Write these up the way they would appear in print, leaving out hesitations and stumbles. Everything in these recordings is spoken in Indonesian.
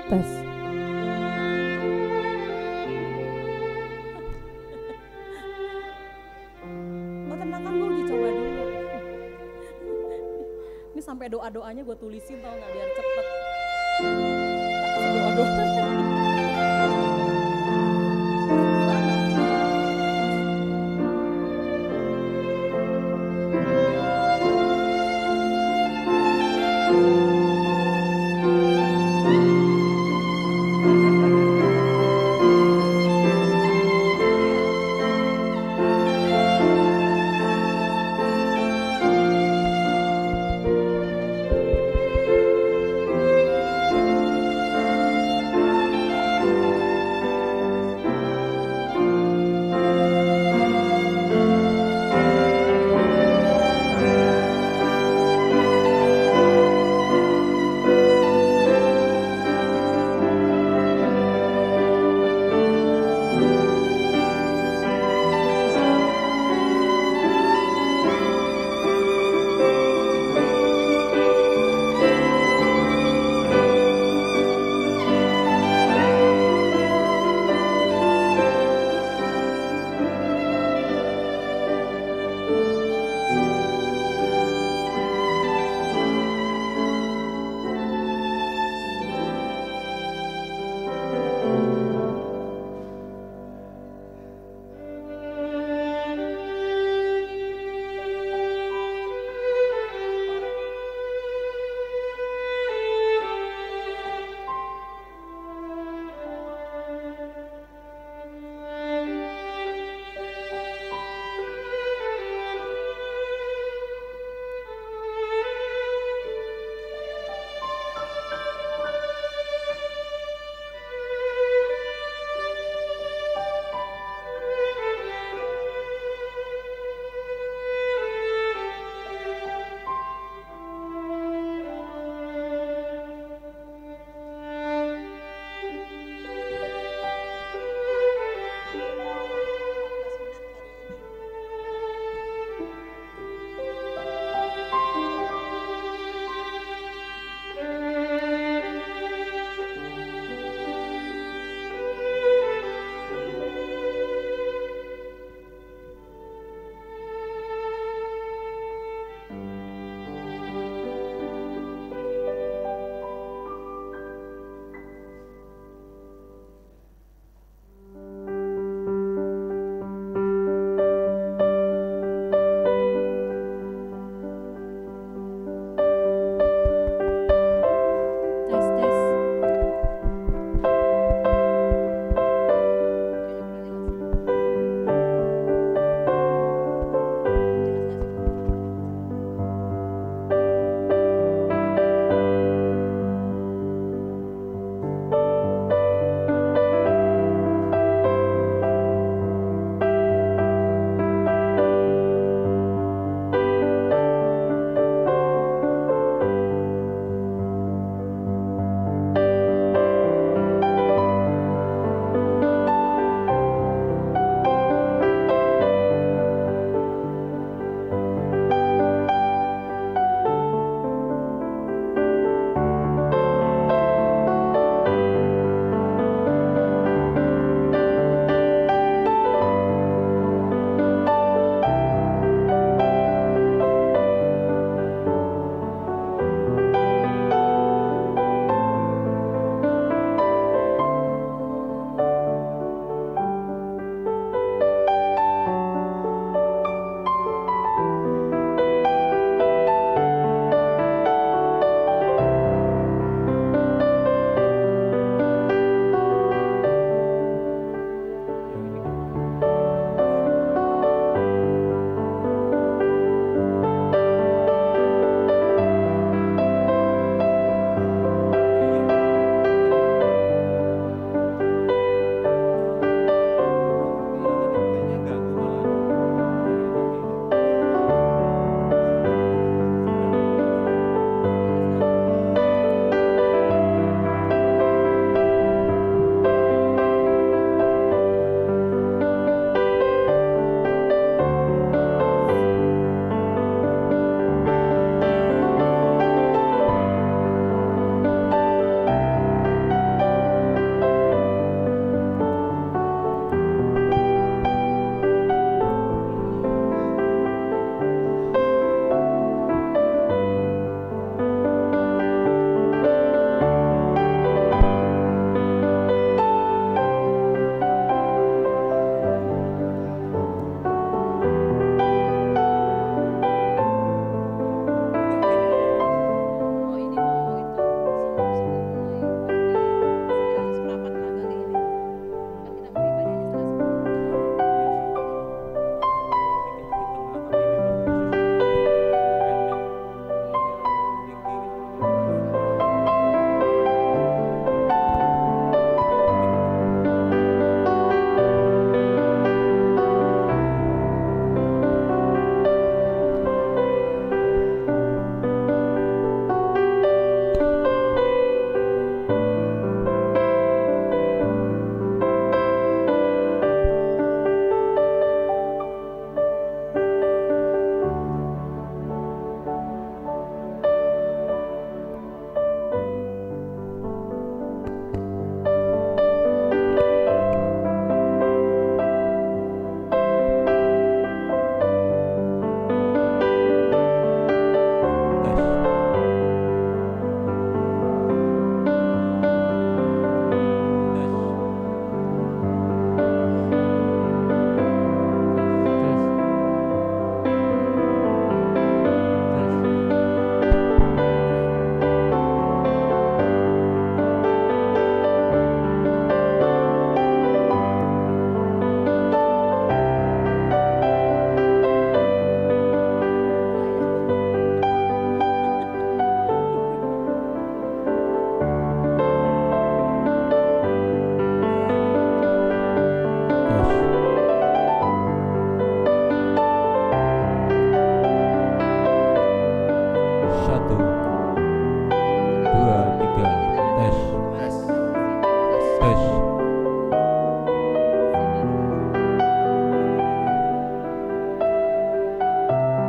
Tes. Oh tenang kan, gue uji coba dulu. Ini sampai doa-doanya gue tulisin tau nggak, biar cepet. Doa-doa.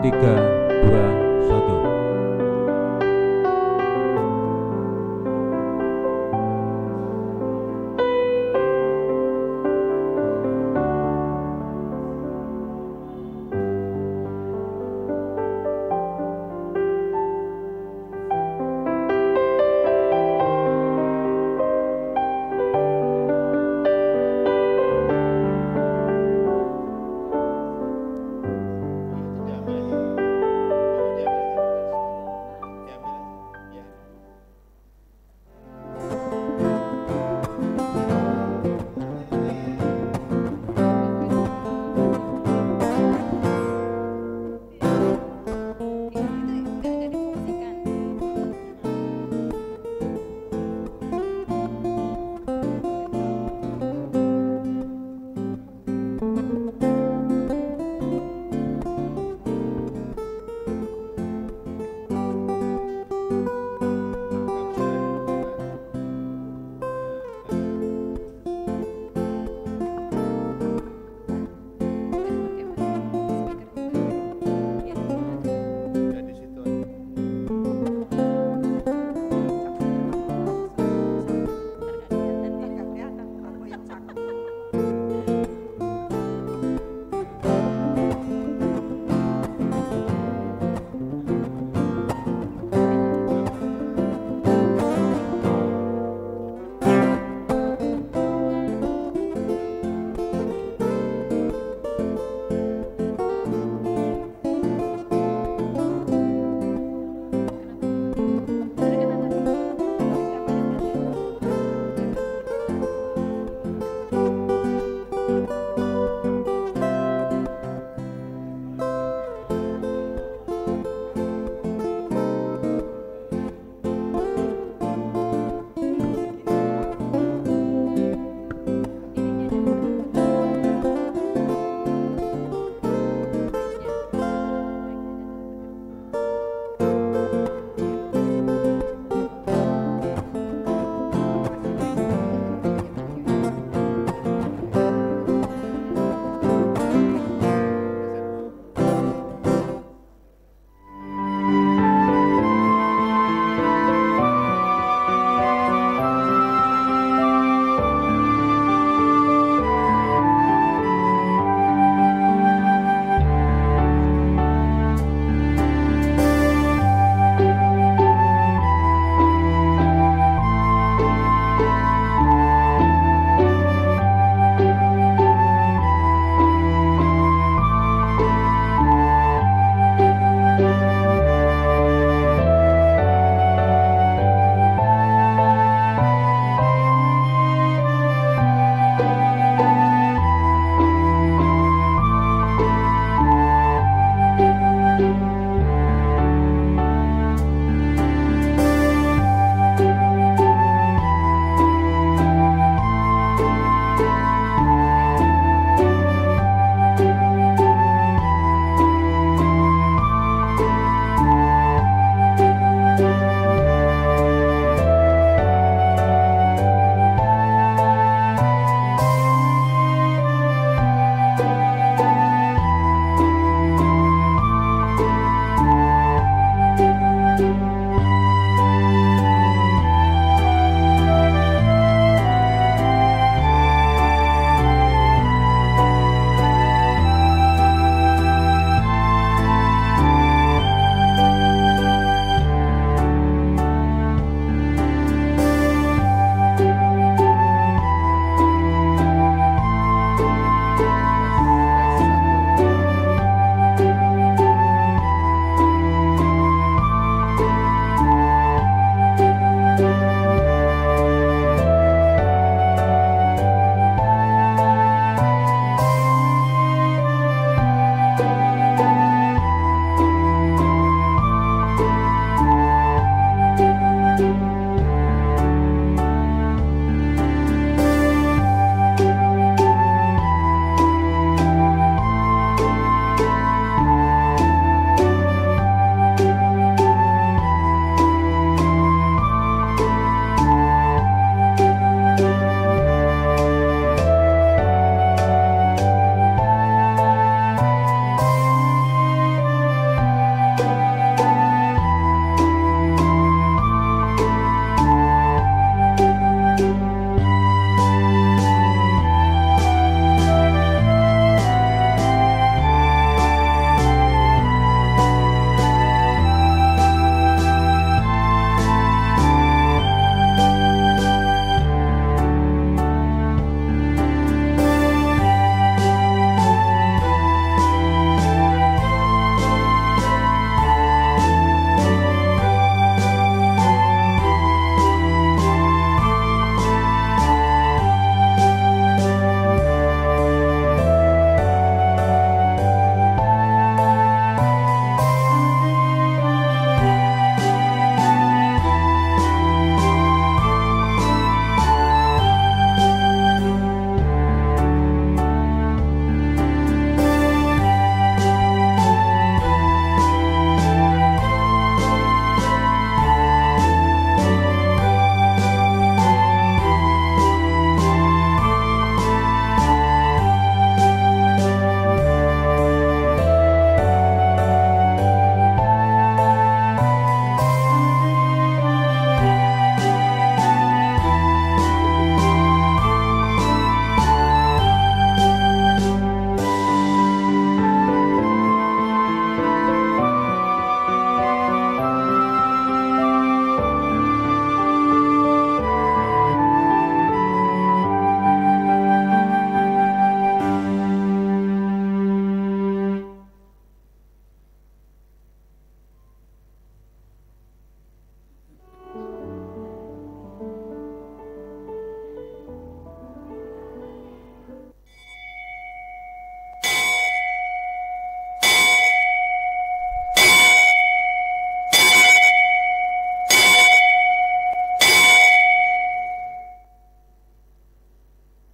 3, 2, 1.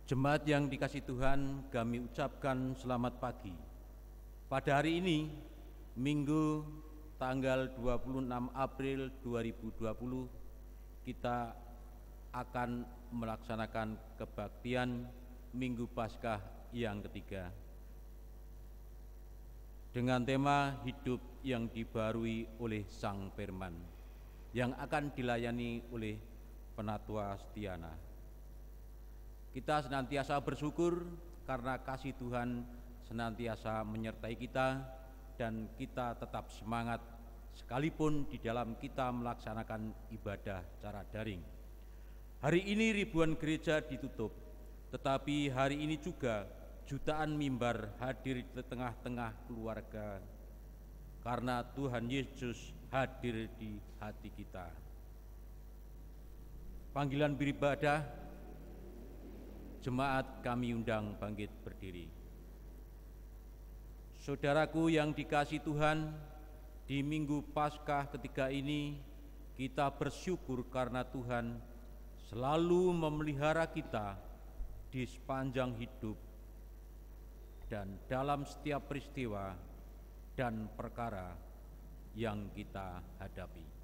Jemaat yang dikasihi Tuhan, kami ucapkan selamat pagi. Pada hari ini, Minggu tanggal 26 April 2020, kita akan melaksanakan kebaktian Minggu Paskah yang ketiga dengan tema hidup yang dibarui oleh Sang Firman yang akan dilayani oleh Penatua Stiana. Kita senantiasa bersyukur karena kasih Tuhan senantiasa menyertai kita dan kita tetap semangat sekalipun di dalam kita melaksanakan ibadah secara daring. Hari ini ribuan gereja ditutup, tetapi hari ini juga jutaan mimbar hadir di tengah-tengah keluarga karena Tuhan Yesus hadir di hati kita. Panggilan beribadah, jemaat kami undang bangkit berdiri. Saudaraku yang dikasihi Tuhan, di Minggu Paskah ketiga ini kita bersyukur karena Tuhan selalu memelihara kita di sepanjang hidup dan dalam setiap peristiwa dan perkara yang kita hadapi.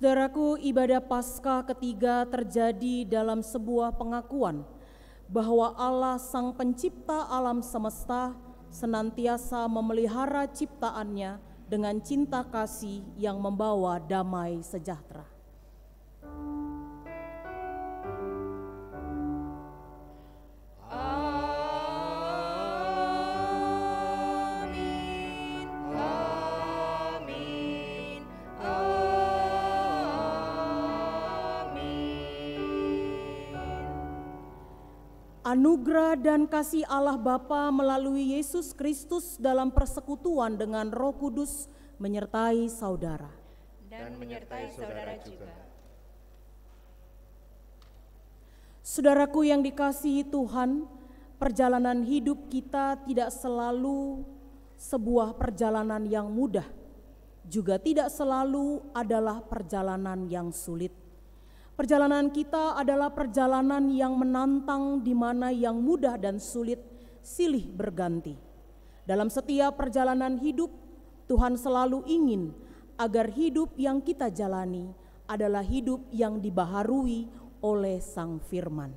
Saudaraku, ibadah Paskah ketiga terjadi dalam sebuah pengakuan bahwa Allah Sang Pencipta alam semesta senantiasa memelihara ciptaannya dengan cinta kasih yang membawa damai sejahtera. Anugerah dan kasih Allah Bapa melalui Yesus Kristus dalam persekutuan dengan Roh Kudus menyertai saudara. Dan menyertai saudara juga. Saudaraku yang dikasihi Tuhan, perjalanan hidup kita tidak selalu sebuah perjalanan yang mudah, juga tidak selalu adalah perjalanan yang sulit. Perjalanan kita adalah perjalanan yang menantang, di mana yang mudah dan sulit silih berganti. Dalam setiap perjalanan hidup, Tuhan selalu ingin agar hidup yang kita jalani adalah hidup yang dibaharui oleh Sang Firman.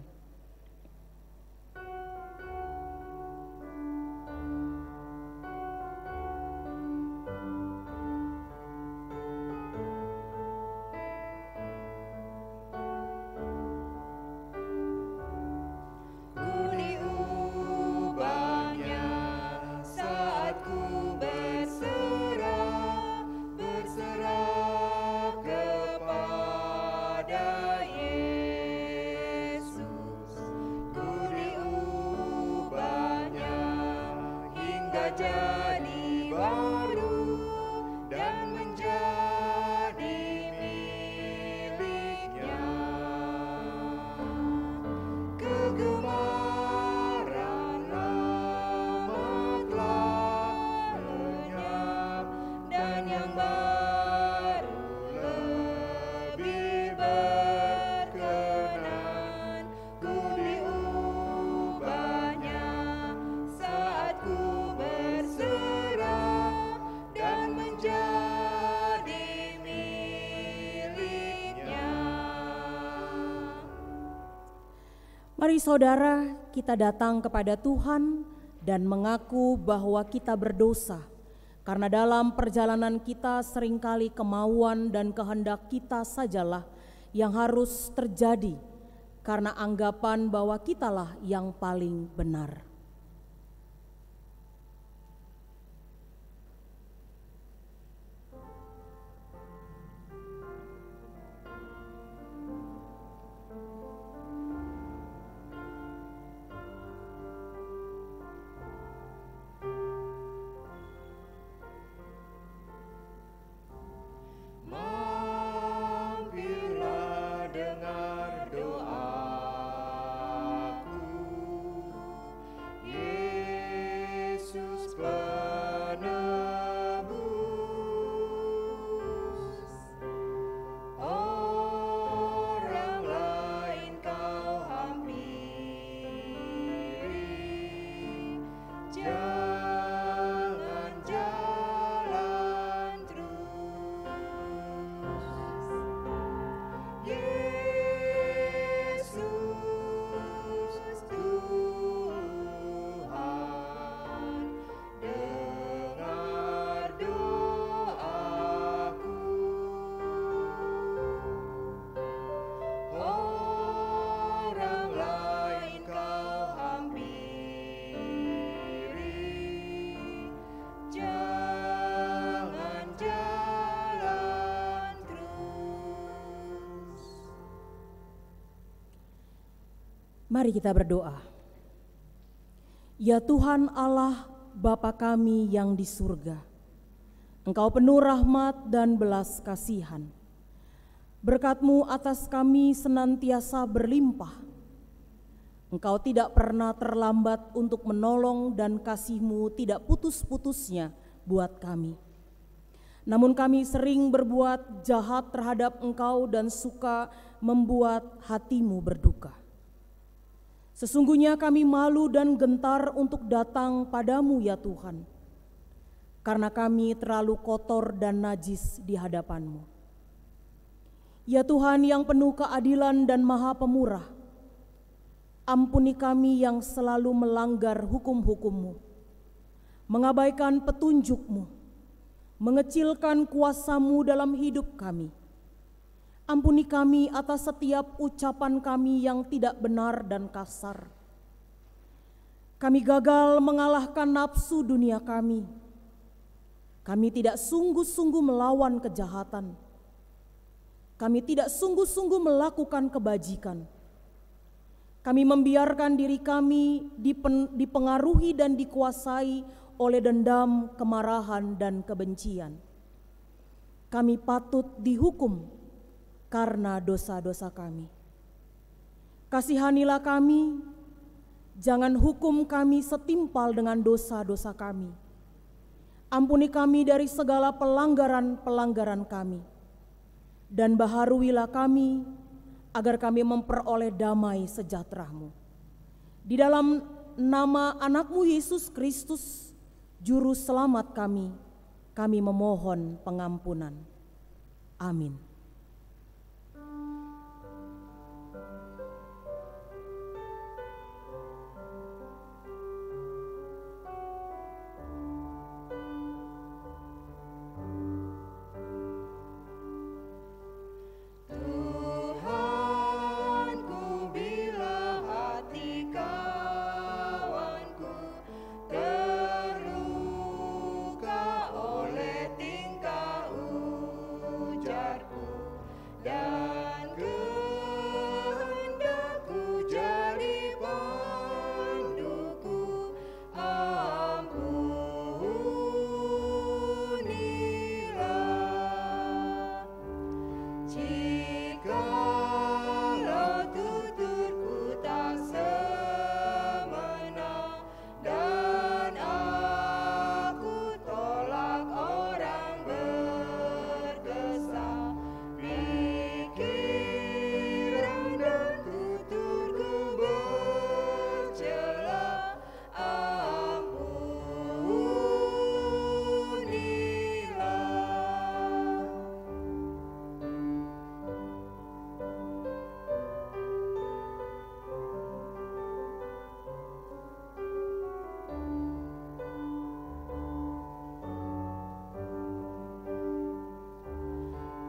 Jadi baru dan menjadi miliknya. Kegemaran lama telah lenyap, dan yang baru lebih berkenan. Ku diubahnya saat ku berserah dan menjadi miliknya. Mari saudara, kita datang kepada Tuhan dan mengaku bahwa kita berdosa, karena dalam perjalanan kita seringkali kemauan dan kehendak kita sajalah yang harus terjadi, karena anggapan bahwa kitalah yang paling benar. Mampirlah dengar doaku, Yesus penebus. Orang lain kau hampiri, jangan jalan terus. Yesus Tuhan, dengar doaku. Orang lain kau hampiri, jangan jalan terus. Mari kita berdoa. Ya Tuhan Allah Bapa kami yang di surga, Engkau penuh rahmat dan belas kasihan. Berkat-Mu atas kami senantiasa berlimpah. Engkau tidak pernah terlambat untuk menolong, dan kasih-Mu tidak putus-putusnya buat kami. Namun kami sering berbuat jahat terhadap Engkau dan suka membuat hati-Mu berduka. Sesungguhnya kami malu dan gentar untuk datang padamu ya Tuhan, karena kami terlalu kotor dan najis di hadapan-Mu. Ya Tuhan yang penuh keadilan dan maha pemurah, ampuni kami yang selalu melanggar hukum-hukum-Mu, mengabaikan petunjuk-Mu, mengecilkan kuasa-Mu dalam hidup kami. Ampuni kami atas setiap ucapan kami yang tidak benar dan kasar. Kami gagal mengalahkan nafsu dunia kami. Kami tidak sungguh-sungguh melawan kejahatan. Kami tidak sungguh-sungguh melakukan kebajikan. Kami membiarkan diri kami dipengaruhi dan dikuasai oleh dendam, kemarahan, dan kebencian. Kami patut dihukum karena dosa-dosa kami. Kasihanilah kami, jangan hukum kami setimpal dengan dosa-dosa kami. Ampuni kami dari segala pelanggaran-pelanggaran kami, dan baharuilah kami agar kami memperoleh damai sejahtera-Mu. Di dalam nama anak-Mu Yesus Kristus, Juru Selamat kami memohon pengampunan. Amin. Tuhanku, bila hati kawanku terluka oleh tingkah ujarku dan kehendakku jadi panduku, ampunilah. Jikalau tuturku tak semena dan aku tolak orang berdosa, pikiran dan tuturku bercela, ampunilah.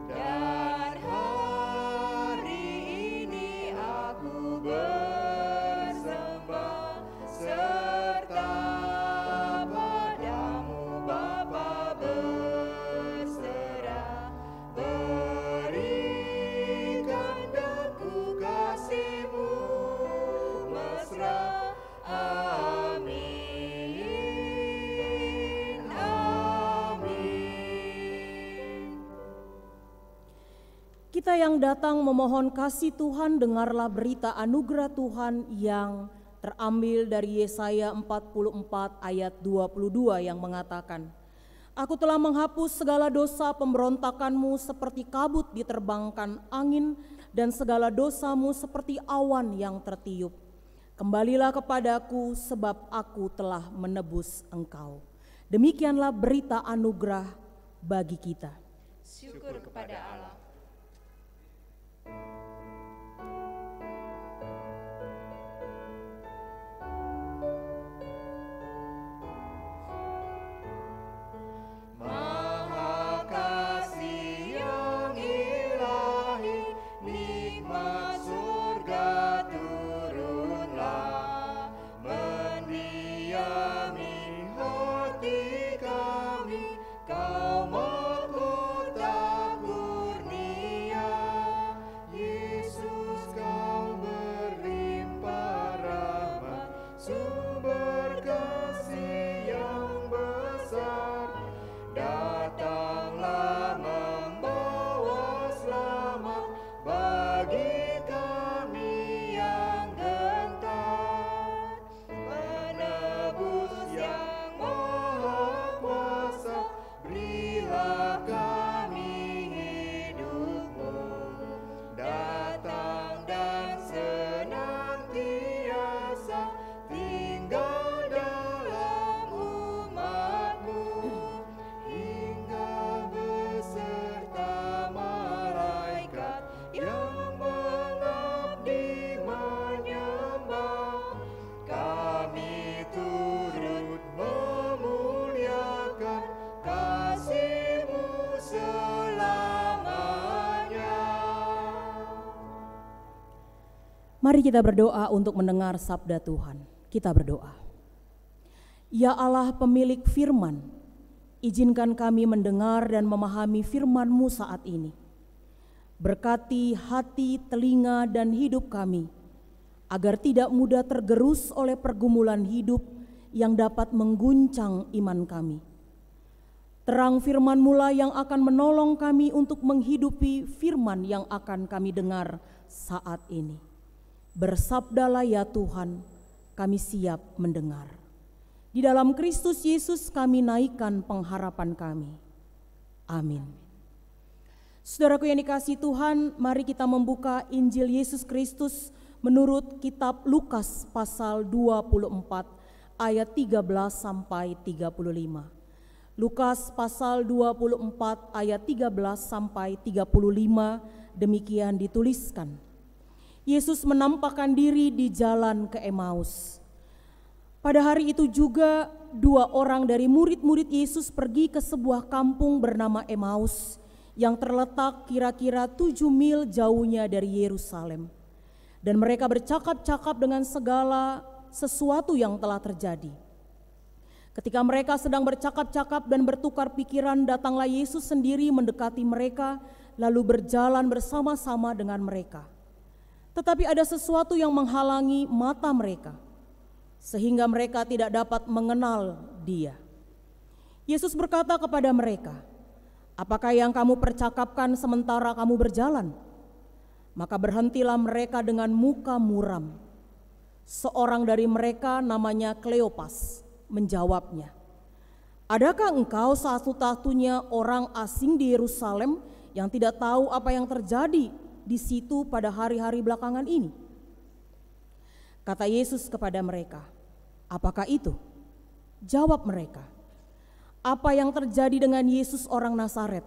Dan hari ini aku bersembah serta padamu Bapa berserah, berikan daku kasih-Mu mesra, amin, amin. Kita yang datang memohon kasih Tuhan, dengarlah berita anugerah Tuhan yang terambil dari Yesaya 44 ayat 22 yang mengatakan, Aku telah menghapus segala dosa pemberontakanmu seperti kabut diterbangkan angin dan segala dosamu seperti awan yang tertiup. Kembalilah kepadaku sebab aku telah menebus engkau. Demikianlah berita anugerah bagi kita. Syukur kepada Allah. Maha kasih yang ilahi, nikmat surga turunlah, mendiami hati kami, Kau mahkota kurnia. Yesus, Kau berlimpah rahmat, sumber kasih yang besar. Datanglah membawa selamat bagi kami yang gentar. Penebus yang maha kuasa, berilah kami hidup-Mu. Datang dan senantiasa tinggal dalam umat-Mu, hingga beserta malaikat yang mengabdi menyembah. Kami turut memuliakan kasih-Mu selamanya. Mari kita berdoa untuk mendengar sabda Tuhan. Kita berdoa. Ya Allah pemilik firman, izinkan kami mendengar dan memahami firman-Mu saat ini. Berkati hati, telinga, dan hidup kami, agar tidak mudah tergerus oleh pergumulan hidup yang dapat mengguncang iman kami. Terang firman-Mu lah yang akan menolong kami untuk menghidupi firman yang akan kami dengar saat ini. Bersabdalah ya Tuhan, kami siap mendengar. Di dalam Kristus Yesus kami naikkan pengharapan kami. Amin. Saudaraku yang dikasihi Tuhan, mari kita membuka Injil Yesus Kristus menurut kitab Lukas pasal 24 ayat 13 sampai 35. Lukas pasal 24 ayat 13 sampai 35 demikian dituliskan. Yesus menampakkan diri di jalan ke Emmaus. Pada hari itu juga 2 orang dari murid-murid Yesus pergi ke sebuah kampung bernama Emmaus yang terletak kira-kira 7 mil jauhnya dari Yerusalem. Dan mereka bercakap-cakap dengan segala sesuatu yang telah terjadi. Ketika mereka sedang bercakap-cakap dan bertukar pikiran, datanglah Yesus sendiri mendekati mereka, lalu berjalan bersama-sama dengan mereka. Tetapi ada sesuatu yang menghalangi mata mereka, sehingga mereka tidak dapat mengenal Dia. Yesus berkata kepada mereka, "Apakah yang kamu percakapkan sementara kamu berjalan?" Maka berhentilah mereka dengan muka muram. Seorang dari mereka namanya Kleopas menjawabnya, "Adakah engkau satu-satunya orang asing di Yerusalem yang tidak tahu apa yang terjadi di situ pada hari-hari belakangan ini?" Kata Yesus kepada mereka, "Apakah itu?" Jawab mereka, "Apa yang terjadi dengan Yesus orang Nazaret?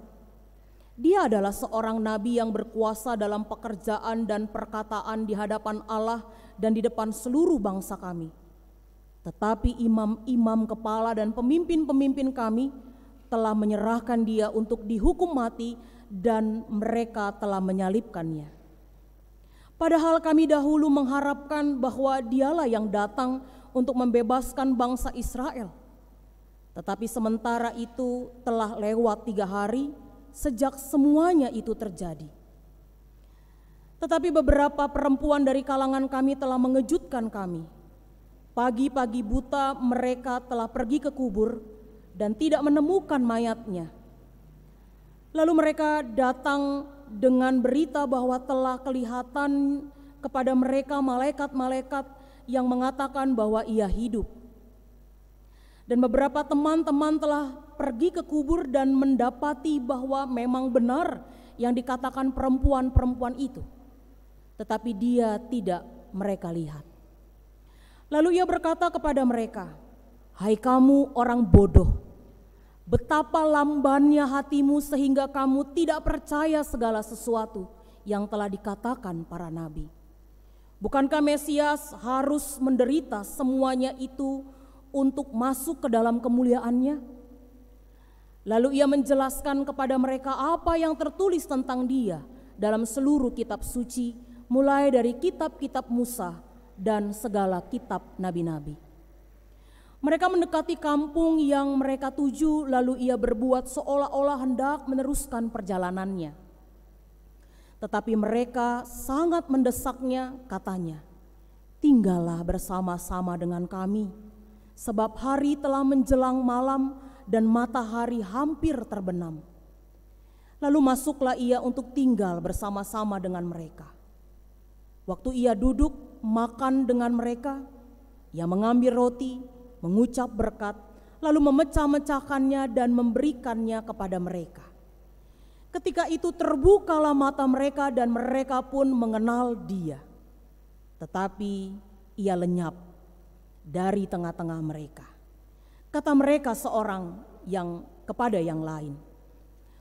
Dia adalah seorang nabi yang berkuasa dalam pekerjaan dan perkataan di hadapan Allah dan di depan seluruh bangsa kami. Tetapi imam-imam kepala dan pemimpin-pemimpin kami telah menyerahkan Dia untuk dihukum mati dan mereka telah menyalibkannya. Padahal kami dahulu mengharapkan bahwa Dialah yang datang untuk membebaskan bangsa Israel. Tetapi sementara itu telah lewat 3 hari sejak semuanya itu terjadi. Tetapi beberapa perempuan dari kalangan kami telah mengejutkan kami. Pagi-pagi buta mereka telah pergi ke kubur dan tidak menemukan mayatnya. Lalu mereka datang dengan berita bahwa telah kelihatan kepada mereka malaikat-malaikat yang mengatakan bahwa Ia hidup. Dan beberapa teman-teman telah pergi ke kubur dan mendapati bahwa memang benar yang dikatakan perempuan-perempuan itu. Tetapi Dia tidak mereka lihat. Lalu Ia berkata kepada mereka, "Hai kamu orang bodoh, betapa lambannya hatimu sehingga kamu tidak percaya segala sesuatu yang telah dikatakan para nabi. Bukankah Mesias harus menderita semuanya itu untuk masuk ke dalam kemuliaannya?" Lalu Ia menjelaskan kepada mereka apa yang tertulis tentang Dia dalam seluruh kitab suci, mulai dari kitab-kitab Musa dan segala kitab nabi-nabi. Mereka mendekati kampung yang mereka tuju, lalu Ia berbuat seolah-olah hendak meneruskan perjalanannya. Tetapi mereka sangat mendesaknya, katanya, "Tinggallah bersama-sama dengan kami, sebab hari telah menjelang malam dan matahari hampir terbenam." Lalu masuklah Ia untuk tinggal bersama-sama dengan mereka. Waktu Ia duduk makan dengan mereka, Ia mengambil roti, mengucap berkat, lalu memecah-mecahkannya dan memberikannya kepada mereka. Ketika itu terbukalah mata mereka dan mereka pun mengenal Dia. Tetapi Ia lenyap dari tengah-tengah mereka. Kata mereka seorang yang kepada yang lain,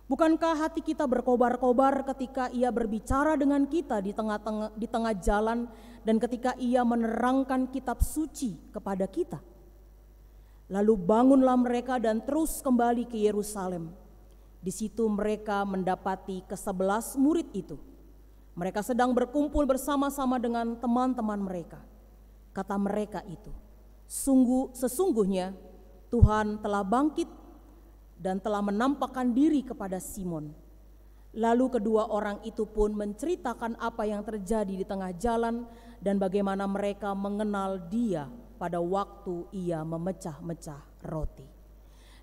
"Bukankah hati kita berkobar-kobar ketika Ia berbicara dengan kita di tengah jalan dan ketika Ia menerangkan kitab suci kepada kita?" Lalu bangunlah mereka dan terus kembali ke Yerusalem. Di situ mereka mendapati ke-11 murid itu. Mereka sedang berkumpul bersama-sama dengan teman-teman mereka. Kata mereka itu, "Sesungguhnya Tuhan telah bangkit dan telah menampakkan diri kepada Simon." Lalu kedua orang itu pun menceritakan apa yang terjadi di tengah jalan dan bagaimana mereka mengenal Dia pada waktu Ia memecah-mecah roti.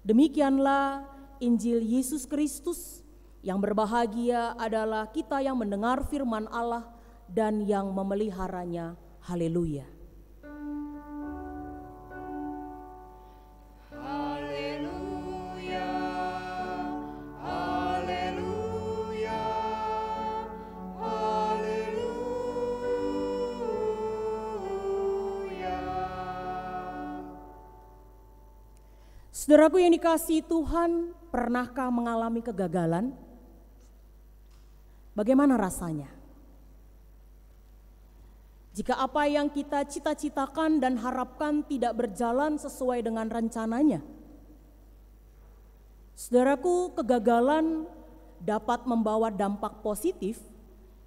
Demikianlah Injil Yesus Kristus. Yang berbahagia adalah kita yang mendengar firman Allah dan yang memeliharanya. Haleluya. Saudaraku yang dikasihi Tuhan, pernahkah mengalami kegagalan? Bagaimana rasanya? Jika apa yang kita cita-citakan dan harapkan tidak berjalan sesuai dengan rencananya. Saudaraku, kegagalan dapat membawa dampak positif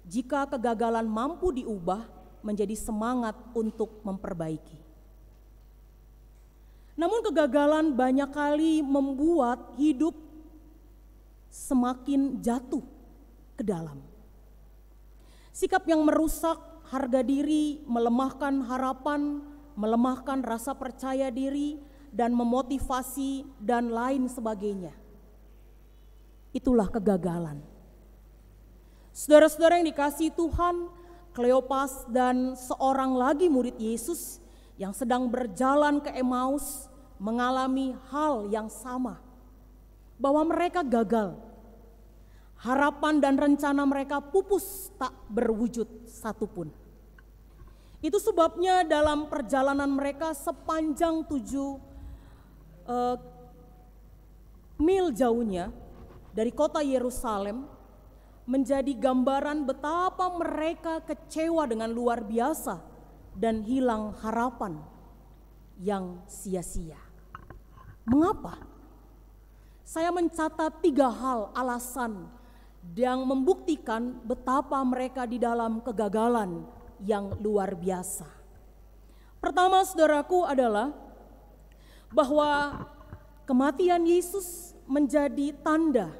jika kegagalan mampu diubah menjadi semangat untuk memperbaiki. Namun kegagalan banyak kali membuat hidup semakin jatuh ke dalam. Sikap yang merusak harga diri, melemahkan harapan, melemahkan rasa percaya diri, dan memotivasi dan lain sebagainya. Itulah kegagalan. Saudara-saudara yang dikasihi Tuhan, Kleopas dan seorang lagi murid Yesus yang sedang berjalan ke Emmaus mengalami hal yang sama, bahwa mereka gagal. Harapan dan rencana mereka pupus tak berwujud satupun. Itu sebabnya dalam perjalanan mereka sepanjang 7 mil jauhnya dari kota Yerusalem menjadi gambaran betapa mereka kecewa dengan luar biasa dan hilang harapan yang sia-sia. Mengapa? Saya mencatat 3 hal alasan yang membuktikan betapa mereka di dalam kegagalan yang luar biasa. Pertama, saudaraku, adalah bahwa kematian Yesus menjadi tanda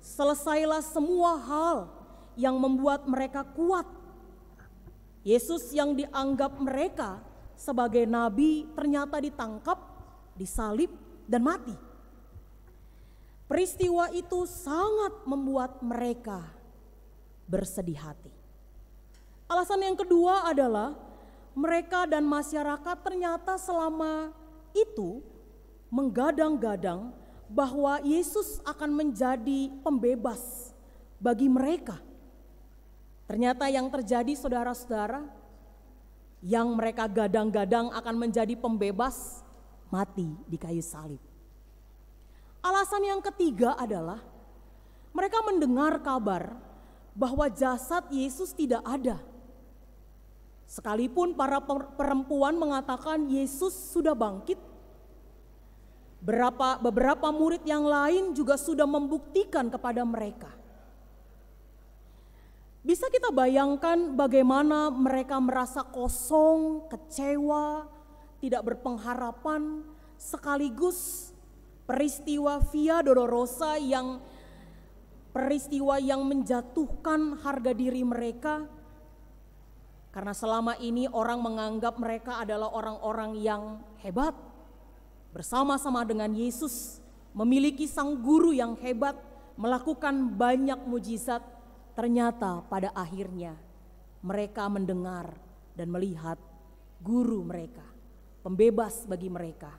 selesailah semua hal yang membuat mereka kuat. Yesus yang dianggap mereka sebagai nabi ternyata ditangkap, disalib, dan mati. Peristiwa itu sangat membuat mereka bersedih hati. Alasan yang kedua adalah mereka dan masyarakat ternyata selama itu menggadang-gadang bahwa Yesus akan menjadi pembebas bagi mereka. Ternyata yang terjadi, saudara-saudara, yang mereka gadang-gadang akan menjadi pembebas, mati di kayu salib. Alasan yang ketiga adalah mereka mendengar kabar bahwa jasad Yesus tidak ada. Sekalipun para perempuan mengatakan Yesus sudah bangkit, beberapa murid yang lain juga sudah membuktikan kepada mereka. Bisa kita bayangkan bagaimana mereka merasa kosong, kecewa, tidak berpengharapan, sekaligus peristiwa Via Dolorosa peristiwa yang menjatuhkan harga diri mereka. Karena selama ini orang menganggap mereka adalah orang-orang yang hebat, bersama-sama dengan Yesus, memiliki sang guru yang hebat, melakukan banyak mujizat. Ternyata pada akhirnya mereka mendengar dan melihat guru mereka, pembebas bagi mereka,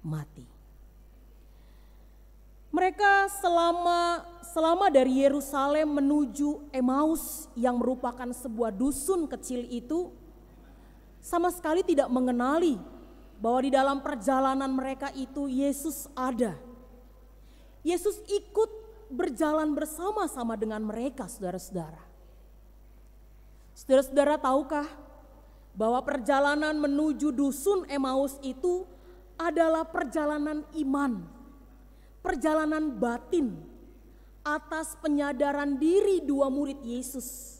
mati. Mereka selama dari Yerusalem menuju Emmaus yang merupakan sebuah dusun kecil itu, sama sekali tidak mengenali bahwa di dalam perjalanan mereka itu Yesus ada. Yesus ikut berjalan bersama-sama dengan mereka, saudara-saudara. Saudara-saudara, tahukah bahwa perjalanan menuju dusun Emmaus itu adalah perjalanan iman, perjalanan batin atas penyadaran diri 2 murid Yesus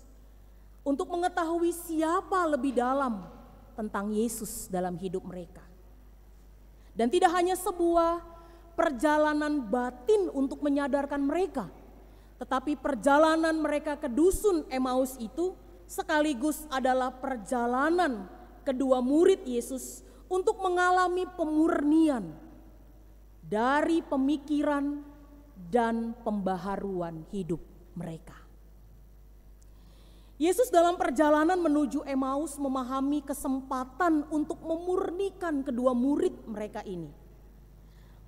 untuk mengetahui siapa lebih dalam tentang Yesus dalam hidup mereka. Dan tidak hanya sebuah perjalanan batin untuk menyadarkan mereka, Tetapi perjalanan mereka ke dusun Emmaus itu sekaligus adalah perjalanan kedua murid Yesus untuk mengalami pemurnian dari pemikiran dan pembaharuan hidup mereka. Yesus dalam perjalanan menuju Emmaus memahami kesempatan untuk memurnikan kedua murid mereka ini.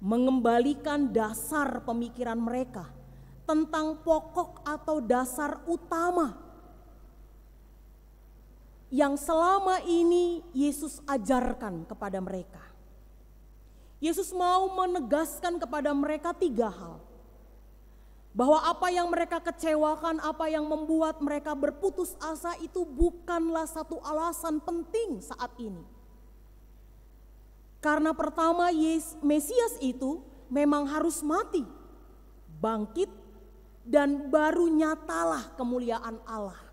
Mengembalikan dasar pemikiran mereka tentang pokok atau dasar utama yang selama ini Yesus ajarkan kepada mereka. Yesus mau menegaskan kepada mereka 3 hal. Bahwa apa yang mereka kecewakan, apa yang membuat mereka berputus asa itu bukanlah satu alasan penting saat ini. Karena pertama, Mesias itu memang harus mati, bangkit, dan baru nyatalah kemuliaan Allah.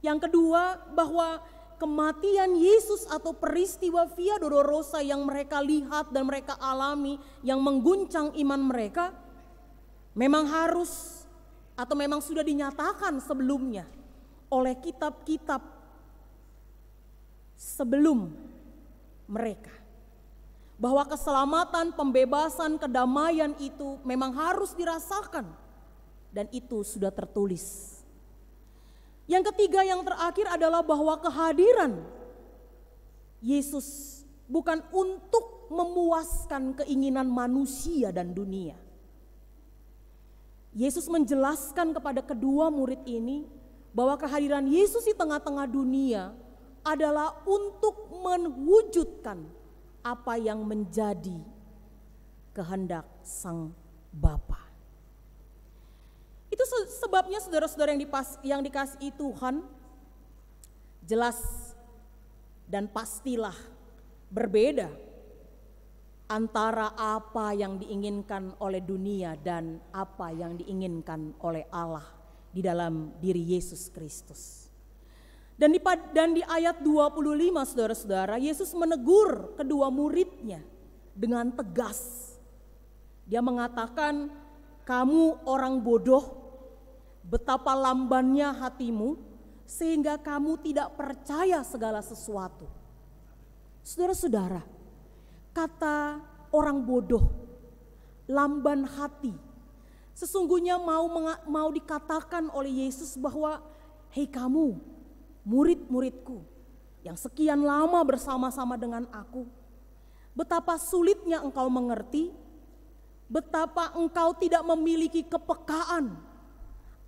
Yang kedua, bahwa kematian Yesus atau peristiwa Via Dolorosa yang mereka lihat dan mereka alami, yang mengguncang iman mereka, memang harus atau memang sudah dinyatakan sebelumnya oleh kitab-kitab sebelum mereka. Bahwa keselamatan, pembebasan, kedamaian itu memang harus dirasakan dan itu sudah tertulis. Yang ketiga, yang terakhir adalah bahwa kehadiran Yesus bukan untuk memuaskan keinginan manusia dan dunia. Yesus menjelaskan kepada kedua murid ini bahwa kehadiran Yesus di tengah-tengah dunia adalah untuk mewujudkan apa yang menjadi kehendak Sang Bapa. Itu sebabnya saudara-saudara yang dikasihi Tuhan, jelas dan pastilah berbeda antara apa yang diinginkan oleh dunia dan apa yang diinginkan oleh Allah di dalam diri Yesus Kristus. Dan di ayat 25 saudara-saudara, Yesus menegur kedua muridnya dengan tegas. Dia mengatakan, kamu orang bodoh, betapa lambannya hatimu sehingga kamu tidak percaya segala sesuatu. Saudara-saudara, kata orang bodoh, lamban hati, sesungguhnya mau dikatakan oleh Yesus bahwa, hei kamu, murid-muridku yang sekian lama bersama-sama dengan aku, betapa sulitnya engkau mengerti, betapa engkau tidak memiliki kepekaan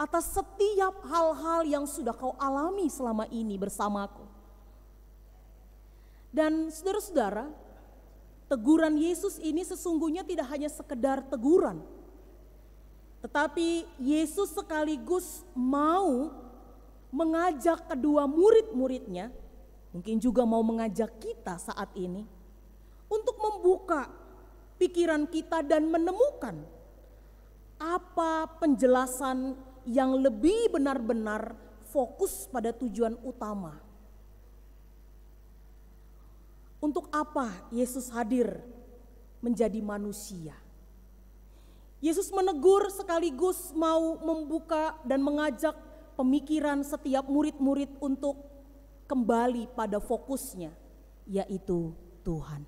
atas setiap hal-hal yang sudah kau alami selama ini bersamaku. Dan saudara-saudara, teguran Yesus ini sesungguhnya tidak hanya sekedar teguran, tetapi Yesus sekaligus mau mengajak kedua murid-muridnya, mungkin juga mau mengajak kita saat ini, untuk membuka pikiran kita dan menemukan apa penjelasan yang lebih benar-benar fokus pada tujuan utama. Untuk apa Yesus hadir menjadi manusia? Yesus menegur sekaligus mau membuka dan mengajak pemikiran setiap murid-murid untuk kembali pada fokusnya, yaitu Tuhan.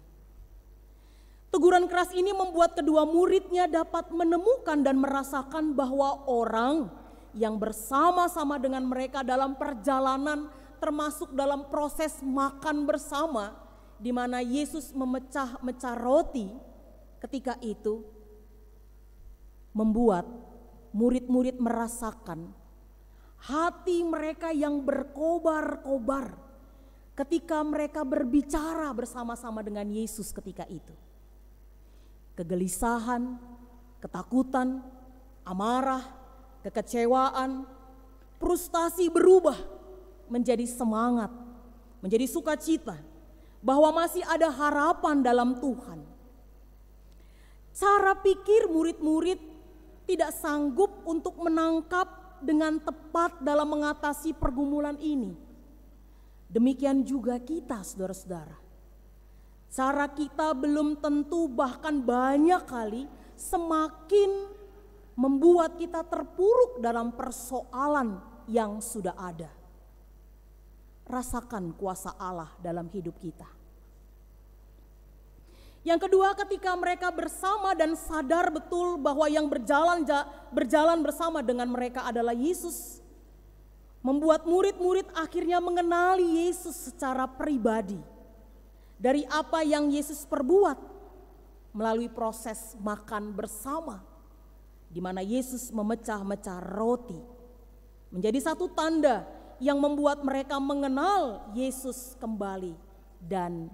Teguran keras ini membuat kedua muridnya dapat menemukan dan merasakan bahwa orang yang bersama-sama dengan mereka dalam perjalanan, termasuk dalam proses makan bersama, di mana Yesus memecah-mecah roti ketika itu, membuat murid-murid merasakan hati mereka yang berkobar-kobar ketika mereka berbicara bersama-sama dengan Yesus ketika itu. Kegelisahan, ketakutan, amarah, kekecewaan, frustasi berubah menjadi semangat, menjadi sukacita, bahwa masih ada harapan dalam Tuhan. Cara pikir murid-murid tidak sanggup untuk menangkap dengan tepat dalam mengatasi pergumulan ini. Demikian juga kita, saudara-saudara. Cara kita belum tentu, bahkan banyak kali semakin membuat kita terpuruk dalam persoalan yang sudah ada. Rasakan kuasa Allah dalam hidup kita. Yang kedua, ketika mereka bersama dan sadar betul bahwa yang berjalan bersama dengan mereka adalah Yesus, membuat murid-murid akhirnya mengenali Yesus secara pribadi. Dari apa yang Yesus perbuat melalui proses makan bersama, di mana Yesus memecah-mecah roti, menjadi satu tanda yang membuat mereka mengenal Yesus kembali dan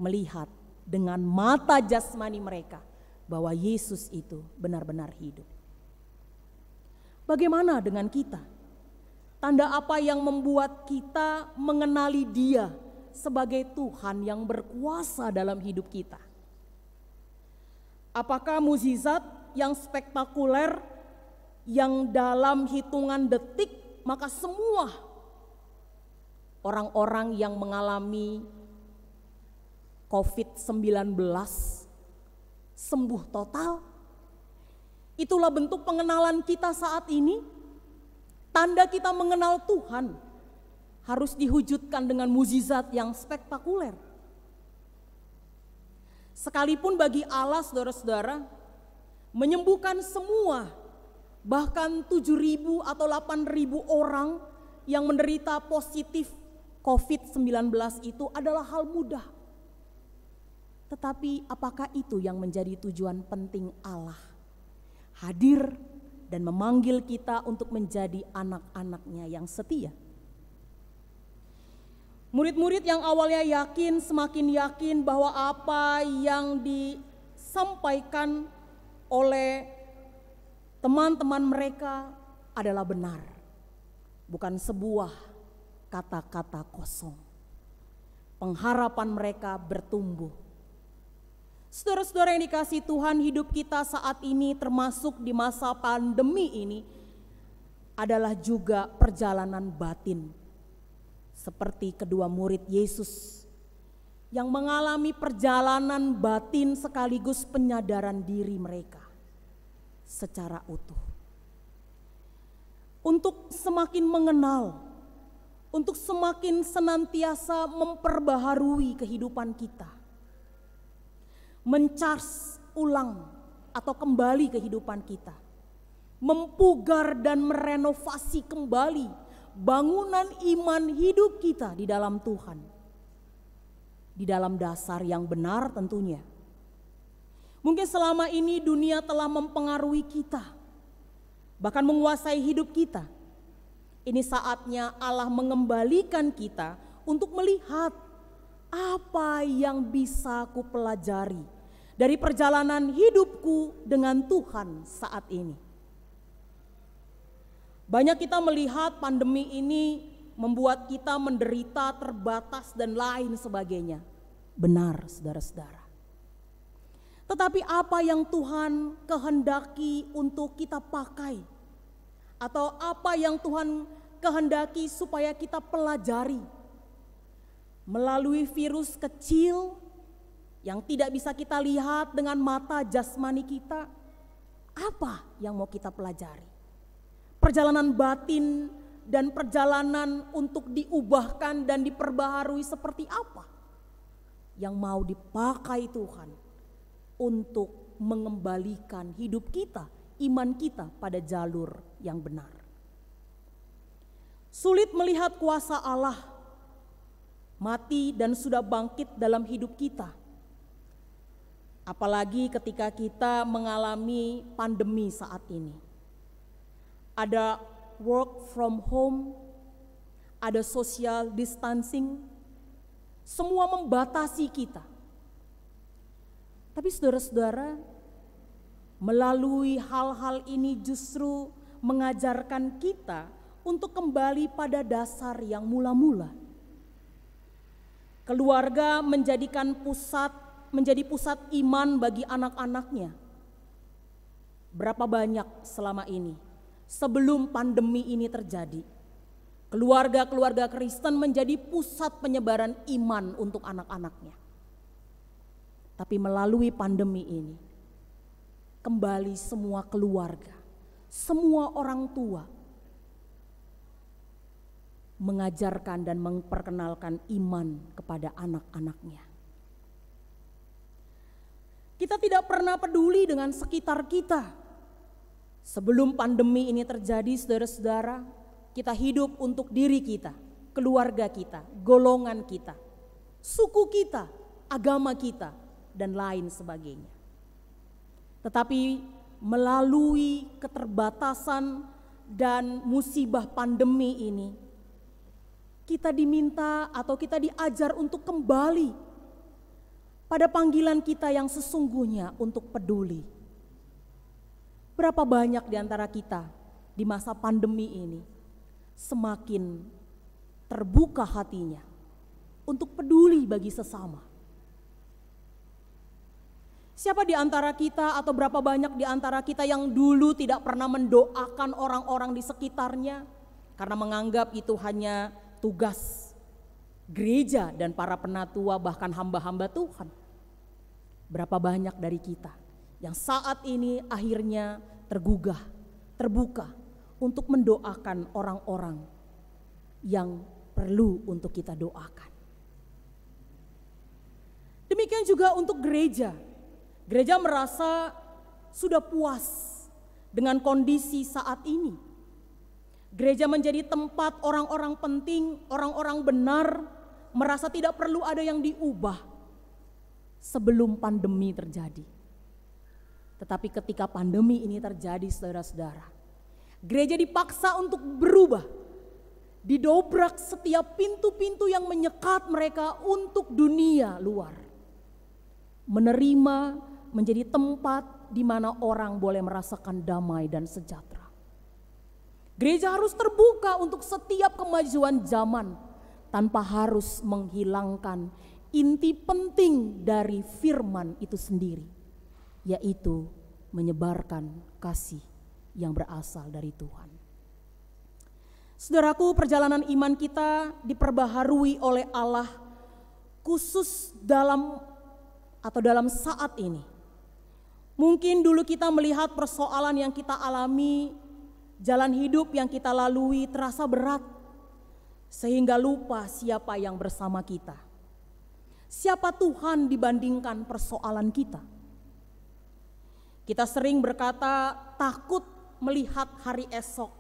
melihat dengan mata jasmani mereka bahwa Yesus itu benar-benar hidup. Bagaimana dengan kita? Tanda apa yang membuat kita mengenali Dia sebagai Tuhan yang berkuasa dalam hidup kita? Apakah mukjizat yang spektakuler yang dalam hitungan detik maka semua orang-orang yang mengalami COVID-19 sembuh total? Itulah bentuk pengenalan kita saat ini. Tanda kita mengenal Tuhan harus diwujudkan dengan mukjizat yang spektakuler. Sekalipun bagi Allah, saudara-saudara, menyembuhkan semua, bahkan 7.000 atau 8.000 orang yang menderita positif COVID-19 itu adalah hal mudah. Tetapi apakah itu yang menjadi tujuan penting Allah? Hadir dan memanggil kita untuk menjadi anak-anaknya yang setia. Murid-murid yang awalnya yakin semakin yakin bahwa apa yang disampaikan oleh teman-teman mereka adalah benar. Bukan sebuah kata-kata kosong. Pengharapan mereka bertumbuh. Saudara-saudara yang dikasihi Tuhan, hidup kita saat ini termasuk di masa pandemi ini adalah juga perjalanan batin. Seperti kedua murid Yesus yang mengalami perjalanan batin sekaligus penyadaran diri mereka secara utuh. Untuk semakin mengenal, untuk semakin senantiasa memperbaharui kehidupan kita. Mencharge ulang atau kembali kehidupan kita, mempugar dan merenovasi kembali bangunan iman hidup kita di dalam Tuhan, di dalam dasar yang benar tentunya. Mungkin selama ini dunia telah mempengaruhi kita, bahkan menguasai hidup kita. Ini saatnya Allah mengembalikan kita untuk melihat apa yang bisa ku pelajari dari perjalanan hidupku dengan Tuhan saat ini. Banyak kita melihat pandemi ini membuat kita menderita, terbatas dan lain sebagainya. Benar, saudara-saudara. Tetapi apa yang Tuhan kehendaki untuk kita pakai, atau apa yang Tuhan kehendaki supaya kita pelajari melalui virus kecil yang tidak bisa kita lihat dengan mata jasmani kita, apa yang mau kita pelajari? Perjalanan batin dan perjalanan untuk diubahkan dan diperbaharui seperti apa yang mau dipakai Tuhan untuk mengembalikan hidup kita, iman kita pada jalur yang benar. Sulit melihat kuasa Allah mati dan sudah bangkit dalam hidup kita. Apalagi ketika kita mengalami pandemi saat ini. Ada work from home, ada social distancing, semua membatasi kita. Tapi saudara-saudara, melalui hal-hal ini justru mengajarkan kita untuk kembali pada dasar yang mula-mula. Keluarga menjadi pusat iman bagi anak-anaknya. Berapa banyak selama ini, sebelum pandemi ini terjadi, keluarga-keluarga Kristen menjadi pusat penyebaran iman untuk anak-anaknya. Tapi melalui pandemi ini, kembali semua keluarga, semua orang tua mengajarkan dan memperkenalkan iman kepada anak-anaknya. Kita tidak pernah peduli dengan sekitar kita. Sebelum pandemi ini terjadi, saudara-saudara, kita hidup untuk diri kita, keluarga kita, golongan kita, suku kita, agama kita, dan lain sebagainya. Tetapi melalui keterbatasan dan musibah pandemi ini, kita diminta atau kita diajar untuk kembali pada panggilan kita yang sesungguhnya untuk peduli. Berapa banyak di antara kita di masa pandemi ini semakin terbuka hatinya untuk peduli bagi sesama. Siapa di antara kita atau berapa banyak di antara kita yang dulu tidak pernah mendoakan orang-orang di sekitarnya karena menganggap itu hanya tugas gereja dan para penatua bahkan hamba-hamba Tuhan. Berapa banyak dari kita yang saat ini akhirnya tergugah, terbuka untuk mendoakan orang-orang yang perlu untuk kita doakan. Demikian juga untuk gereja. Gereja merasa sudah puas dengan kondisi saat ini. Gereja menjadi tempat orang-orang penting, orang-orang benar, merasa tidak perlu ada yang diubah sebelum pandemi terjadi. Tetapi ketika pandemi ini terjadi, saudara-saudara, gereja dipaksa untuk berubah. Didobrak setiap pintu-pintu yang menyekat mereka untuk dunia luar. Menerima menjadi tempat di mana orang boleh merasakan damai dan sejahtera. Gereja harus terbuka untuk setiap kemajuan zaman tanpa harus menghilangkan inti penting dari firman itu sendiri, yaitu menyebarkan kasih yang berasal dari Tuhan. Saudaraku, perjalanan iman kita diperbaharui oleh Allah khusus dalam saat ini. Mungkin dulu kita melihat persoalan yang kita alami, jalan hidup yang kita lalui terasa berat, sehingga lupa siapa yang bersama kita. Siapa Tuhan dibandingkan persoalan kita. Kita sering berkata takut melihat hari esok,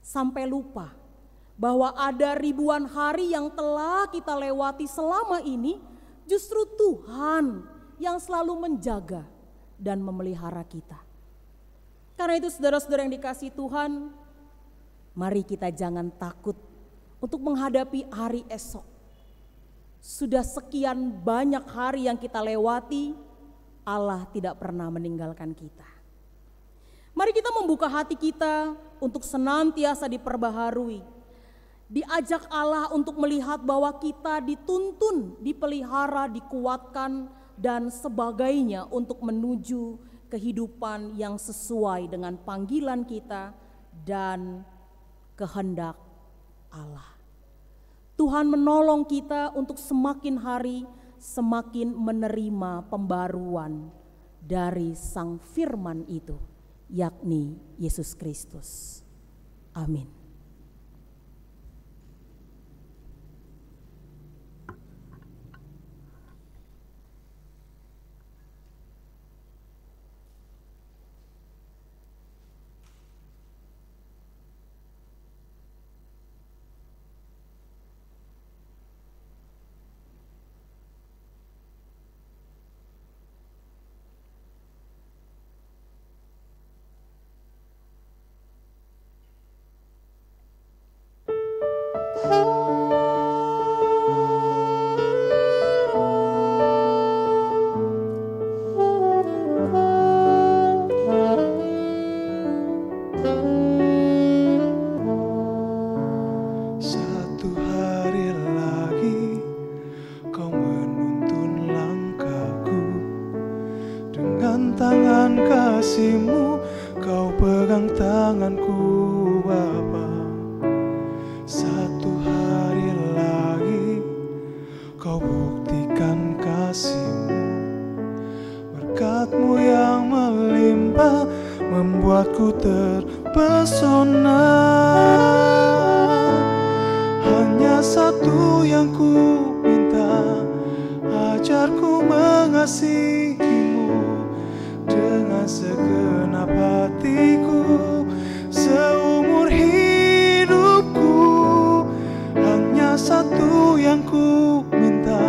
sampai lupa bahwa ada ribuan hari yang telah kita lewati selama ini, justru Tuhan yang selalu menjaga dan memelihara kita. Karena itu saudara-saudara yang dikasihi Tuhan, mari kita jangan takut untuk menghadapi hari esok. Sudah sekian banyak hari yang kita lewati, Allah tidak pernah meninggalkan kita. Mari kita membuka hati kita untuk senantiasa diperbaharui. Diajak Allah untuk melihat bahwa kita dituntun, dipelihara, dikuatkan, dan sebagainya untuk menuju kehidupan yang sesuai dengan panggilan kita dan kehendak Allah. Tuhan menolong kita untuk semakin hari semakin menerima pembaruan dari Sang Firman itu, yakni Yesus Kristus. Amin. membuatku terpesona. Hanya satu yang ku minta, ajarku mengasihimu dengan segenap hatiku seumur hidupku. Hanya satu yang ku minta,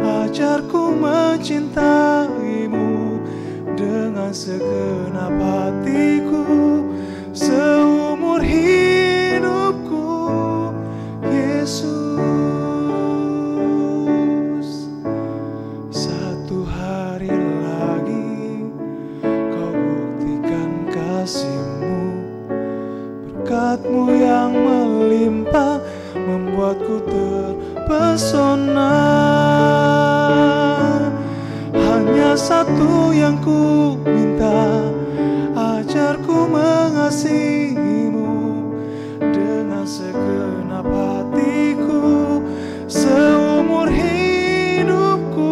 ajarku mencintaimu dengan segenap hatiku seumur hidupku. Yesus, satu hari lagi kau buktikan kasih-Mu, berkat-Mu yang melimpah membuatku terpesona. Hanya satu yang ku minta, ajarku mengasihimu dengan segenap hatiku seumur hidupku.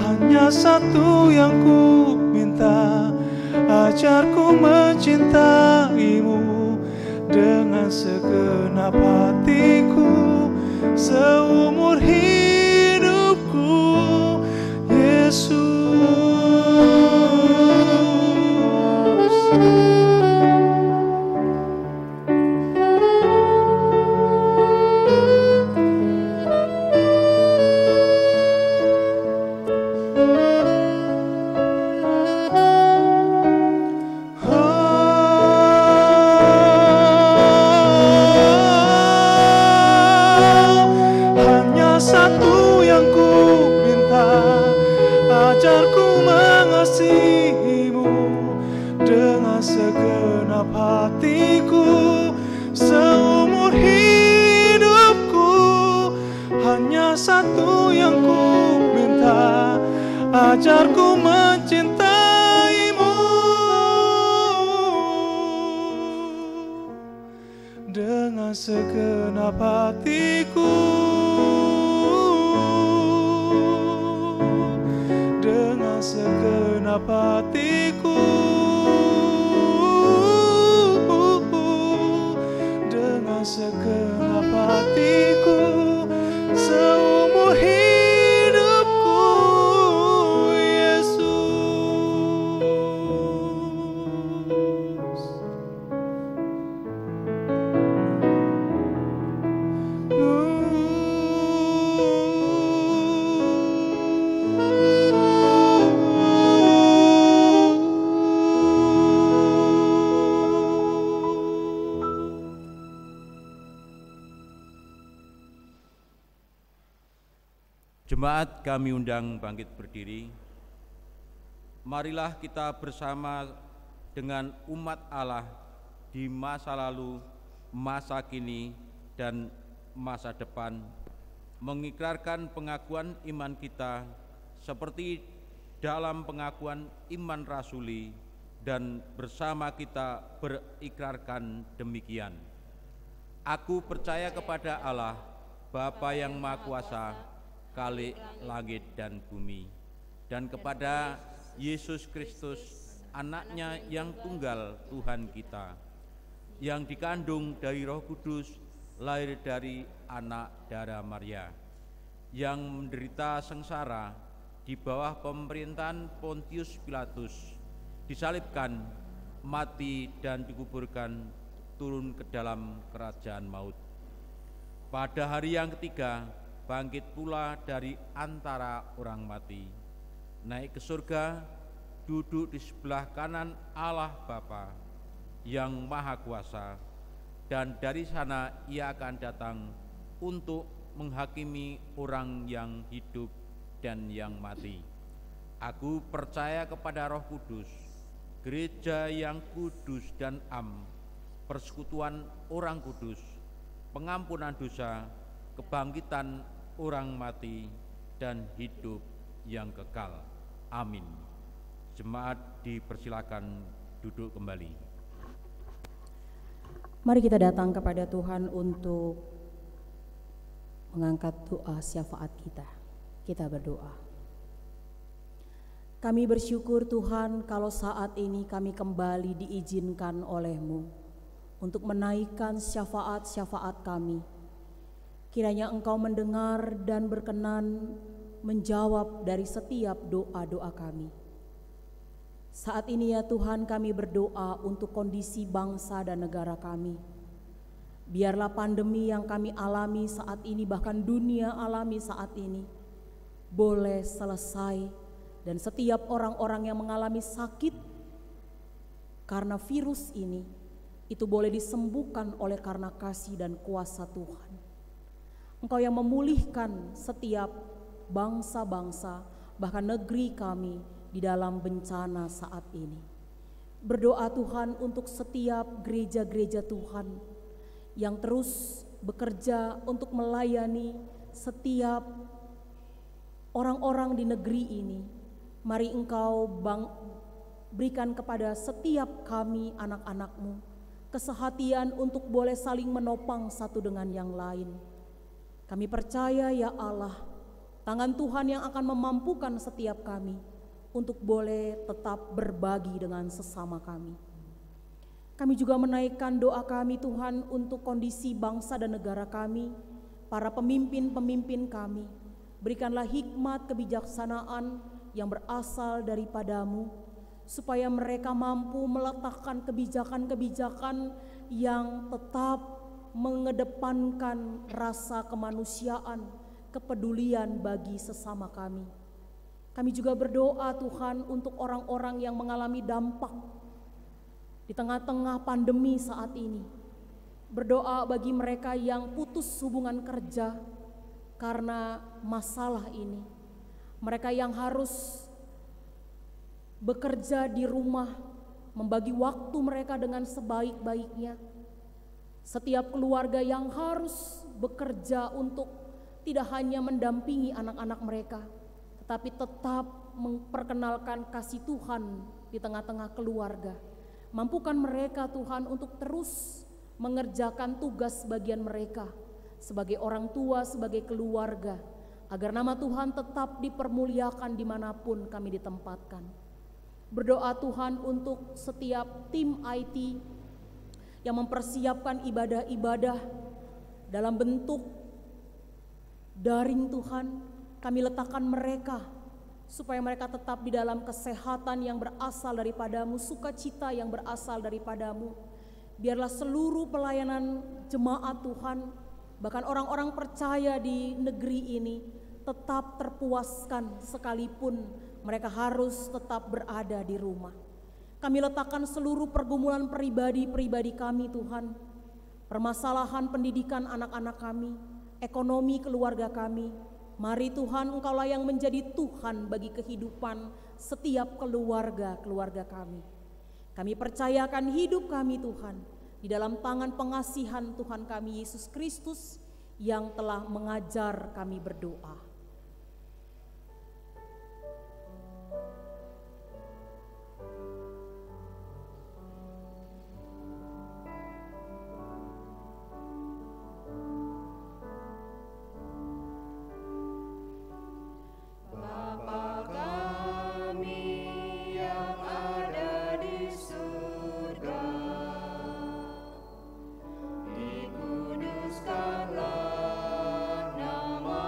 Hanya satu yang ku minta, ajarku mencintaimu dengan segenap hatiku seumur hidupku. Yesus. Hanya satu yang ku minta, ajarku mengasihimu dengan segenap hatiku seumur hidupku. Hanya satu yang ku minta, ajarku mencintaimu dengan segenap hatiku, dengan segenap hatiku, dengan segenap hatiku seumur hidupku. Yesus. Jemaat kami undang bangkit berdiri. Marilah kita bersama dengan umat Allah di masa lalu, masa kini, dan masa depan mengikrarkan pengakuan iman kita seperti dalam pengakuan iman rasuli, dan bersama kita berikrarkan demikian. Aku percaya kepada Allah, Bapa yang Maha Kuasa, Khalik langit dan bumi, dan kepada Yesus Kristus, anaknya yang tunggal Tuhan kita, yang dikandung dari Roh Kudus, lahir dari anak darah Maria, yang menderita sengsara di bawah pemerintahan Pontius Pilatus, disalibkan, mati dan dikuburkan, turun ke dalam kerajaan maut. Pada hari yang ketiga, bangkit pula dari antara orang mati, naik ke surga, duduk di sebelah kanan Allah Bapa yang Maha Kuasa, dan dari sana ia akan datang untuk menghakimi orang yang hidup dan yang mati. Aku percaya kepada Roh Kudus, gereja yang kudus dan am, persekutuan orang kudus, pengampunan dosa, kebangkitan orang mati, dan hidup yang kekal. Amin. Jemaat dipersilakan duduk kembali. Mari kita datang kepada Tuhan untuk mengangkat doa syafaat kita. Kita berdoa. Kami bersyukur Tuhan kalau saat ini kami kembali diizinkan oleh-Mu untuk menaikkan syafaat-syafaat kami. Kiranya Engkau mendengar dan berkenan menjawab dari setiap doa-doa kami. Saat ini ya Tuhan, kami berdoa untuk kondisi bangsa dan negara kami. Biarlah pandemi yang kami alami saat ini, bahkan dunia alami saat ini, boleh selesai. Dan setiap orang-orang yang mengalami sakit karena virus ini, itu boleh disembuhkan oleh karena kasih dan kuasa Tuhan. Engkau yang memulihkan setiap bangsa-bangsa, bahkan negeri kami di dalam bencana saat ini. Berdoa Tuhan untuk setiap gereja-gereja Tuhan yang terus bekerja untuk melayani setiap orang-orang di negeri ini. Mari Engkau berikan kepada setiap kami anak-anak-Mu kesehatian untuk boleh saling menopang satu dengan yang lain. Kami percaya ya Allah, tangan Tuhan yang akan memampukan setiap kami untuk boleh tetap berbagi dengan sesama kami. Kami juga menaikkan doa kami Tuhan untuk kondisi bangsa dan negara kami, para pemimpin-pemimpin kami. Berikanlah hikmat kebijaksanaan yang berasal daripada-Mu, supaya mereka mampu meletakkan kebijakan-kebijakan yang tetap mengedepankan rasa kemanusiaan, kepedulian bagi sesama kami. Kami juga berdoa Tuhan untuk orang-orang yang mengalami dampak di tengah-tengah pandemi saat ini. Berdoa bagi mereka yang putus hubungan kerja karena masalah ini. Mereka yang harus bekerja di rumah, membagi waktu mereka dengan sebaik-baiknya. Setiap keluarga yang harus bekerja untuk tidak hanya mendampingi anak-anak mereka, tetapi tetap memperkenalkan kasih Tuhan di tengah-tengah keluarga. Mampukan mereka Tuhan untuk terus mengerjakan tugas bagian mereka sebagai orang tua, sebagai keluarga, agar nama Tuhan tetap dipermuliakan dimanapun kami ditempatkan. Berdoa Tuhan untuk setiap tim IT yang mempersiapkan ibadah-ibadah dalam bentuk daring Tuhan. Kami letakkan mereka supaya mereka tetap di dalam kesehatan yang berasal daripada-Mu, sukacita yang berasal daripada-Mu. Biarlah seluruh pelayanan jemaat Tuhan, bahkan orang-orang percaya di negeri ini tetap terpuaskan sekalipun mereka harus tetap berada di rumah. Kami letakkan seluruh pergumulan pribadi-pribadi kami Tuhan, permasalahan pendidikan anak-anak kami, ekonomi keluarga kami. Mari Tuhan, Engkaulah yang menjadi Tuhan bagi kehidupan setiap keluarga kami. Kami percayakan hidup kami Tuhan di dalam tangan pengasihan Tuhan kami Yesus Kristus yang telah mengajar kami berdoa. Dikuduskanlah nama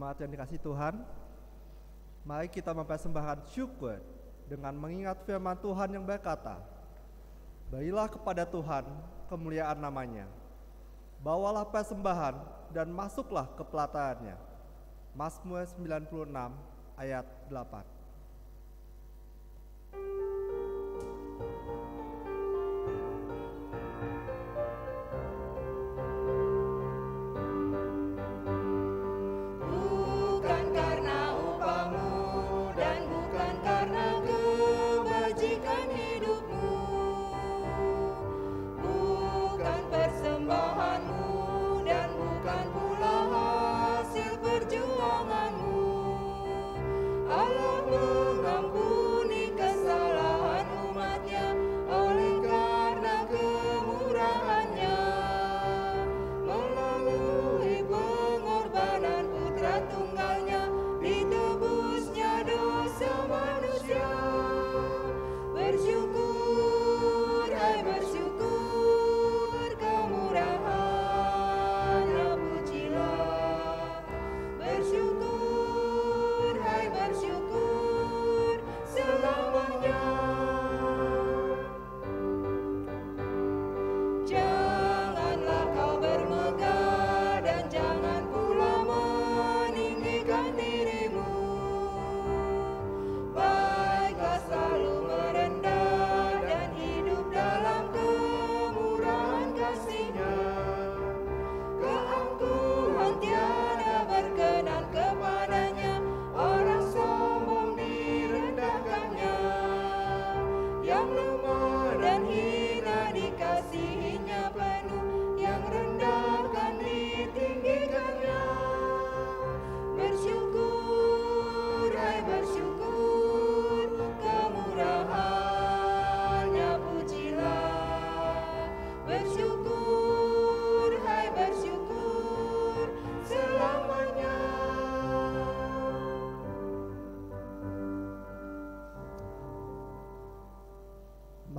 Jemaat yang dikasihi Tuhan, mari kita mempersembahkan syukur dengan mengingat firman Tuhan yang berkata, "Berilah kepada Tuhan kemuliaan namanya, bawalah persembahan dan masuklah ke pelatarannya." Mazmur 96 ayat 8.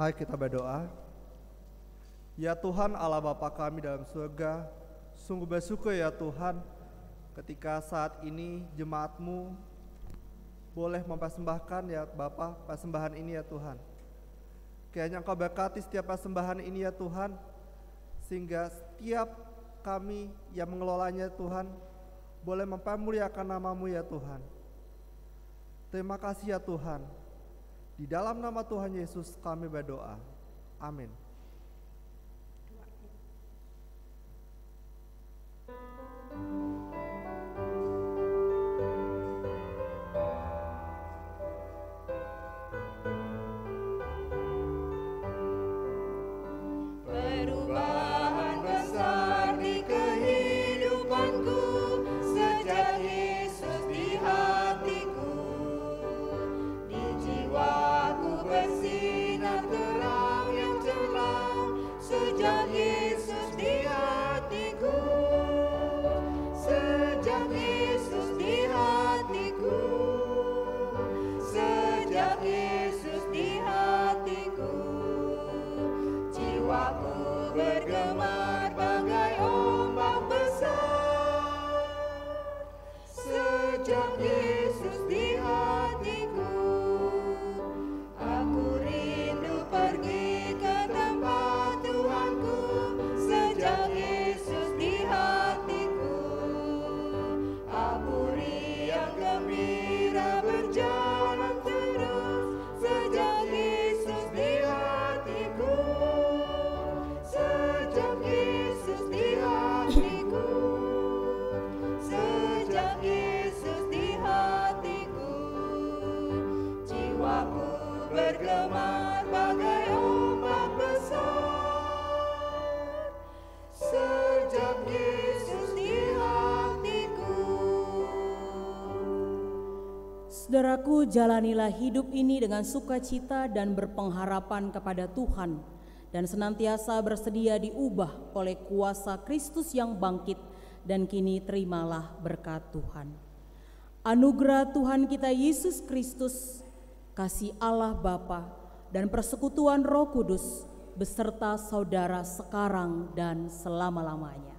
Mari kita berdoa. Ya Tuhan Allah Bapa kami dalam surga, sungguh bersyukur ya Tuhan ketika saat ini jemaat-Mu boleh mempersembahkan ya Bapa persembahan ini ya Tuhan. Kiranya Engkau berkati setiap persembahan ini ya Tuhan, sehingga setiap kami yang mengelolanya Tuhan boleh mempermuliakan nama-Mu ya Tuhan. Terima kasih ya Tuhan. Di dalam nama Tuhan Yesus kami berdoa. Amin. Perubahan besar di kehidupanku sejak Yesus di hatiku. Di jiwaku bersinar terang yang cemerlang sejak Yesus di hatiku. Sejak Yesus di hatiku. Sejak Yesus di hatiku. Jiwaku bergemar bagai ombak besar. Sejak Yesus di hatiku. Aku rindu pergi ke tempat Tuhanku. Sejak Yesus di hatiku. Aku riang gembira berjalan terus. Sejak Yesus di hatiku. Sejak Yesus di hatiku. Sejak Yesus di hatiku. Jiwaku bergemar bagai ombak besar. Sejak Yesus di hatiku. Saudaraku, jalanilah hidup ini dengan sukacita dan berpengharapan kepada Tuhan, dan senantiasa bersedia diubah oleh kuasa Kristus yang bangkit, dan kini terimalah berkat Tuhan. Anugerah Tuhan kita Yesus Kristus, kasih Allah Bapa, dan persekutuan Roh Kudus beserta saudara sekarang dan selama-lamanya.